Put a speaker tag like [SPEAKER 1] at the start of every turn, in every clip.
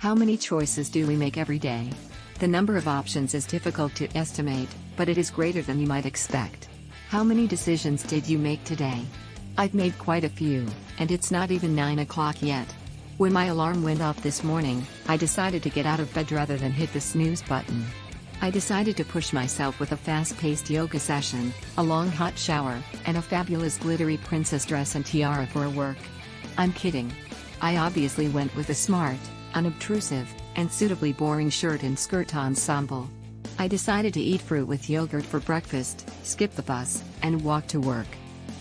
[SPEAKER 1] How many choices do we make every day? The number of options is difficult to estimate, but it is greater than you might expect. How many decisions did you make today? I've made quite a few, and it's not even 9 o'clock yet. When my alarm went off this morning, I decided to get out of bed rather than hit the snooze button. I decided to push myself with a fast-paced yoga session, a long hot shower, and a fabulous glittery princess dress and tiara for work. I'm kidding. I obviously went with a smart, unobtrusive, and suitably boring shirt and skirt ensemble. I decided to eat fruit with yogurt for breakfast, skip the bus, and walk to work.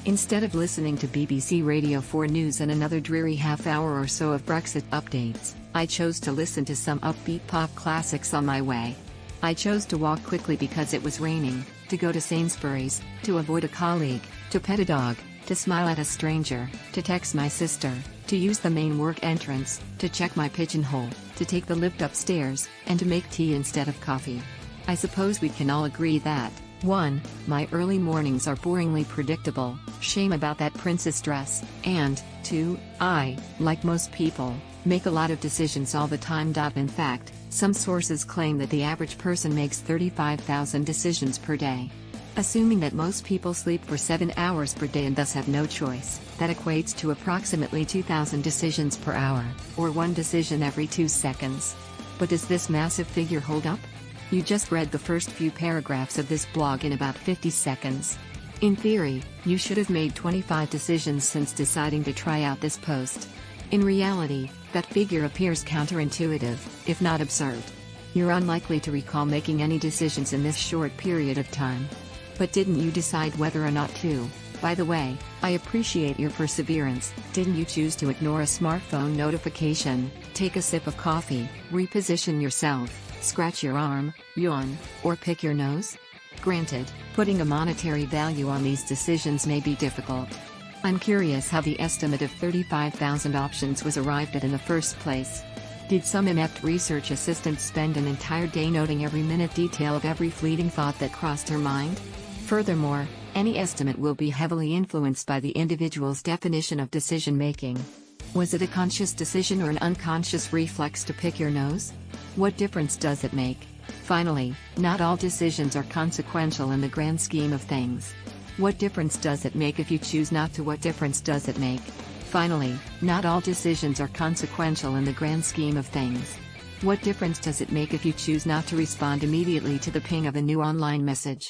[SPEAKER 1] Instead of listening to BBC Radio 4 News and another dreary half-hour or so of Brexit updates, I chose to listen to some upbeat pop classics on my way. I chose to walk quickly because it was raining, to go to Sainsbury's, to avoid a colleague, to pet a dog, to smile at a stranger, to text my sister, to use the main work entrance, to check my pigeonhole, to take the lift upstairs, and to make tea instead of coffee. I suppose we can all agree that 1. My early mornings are boringly predictable, shame about that princess dress, and 2. I, like most people, make a lot of decisions all the time. In fact, some sources claim that the average person makes 35,000 decisions per day. Assuming that most people sleep for 7 hours per day and thus have no choice, that equates to approximately 2,000 decisions per hour, or 1 decision every 2 seconds. But does this massive figure hold up? You just read the first few paragraphs of this blog in about 50 seconds. In theory, you should have made 25 decisions since deciding to try out this post. In reality, that figure appears counterintuitive, if not absurd. You're unlikely to recall making any decisions in this short period of time. But didn't you decide whether or not to? By the way, I appreciate your perseverance. Didn't you choose to ignore a smartphone notification, take a sip of coffee, reposition yourself, scratch your arm, yawn, or pick your nose? Granted, putting a monetary value on these decisions may be difficult. I'm curious how the estimate of 35,000 options was arrived at in the first place. Did some inept research assistant spend an entire day noting every minute detail of every fleeting thought that crossed her mind? Furthermore, any estimate will be heavily influenced by the individual's definition of decision-making. Was it a conscious decision or an unconscious reflex to pick your nose? What difference does it make? Finally, not all decisions are consequential in the grand scheme of things. What difference does it make if you choose not to? What difference does it make? Finally, not all decisions are consequential in the grand scheme of things. What difference does it make if you choose not to respond immediately to the ping of a new online message?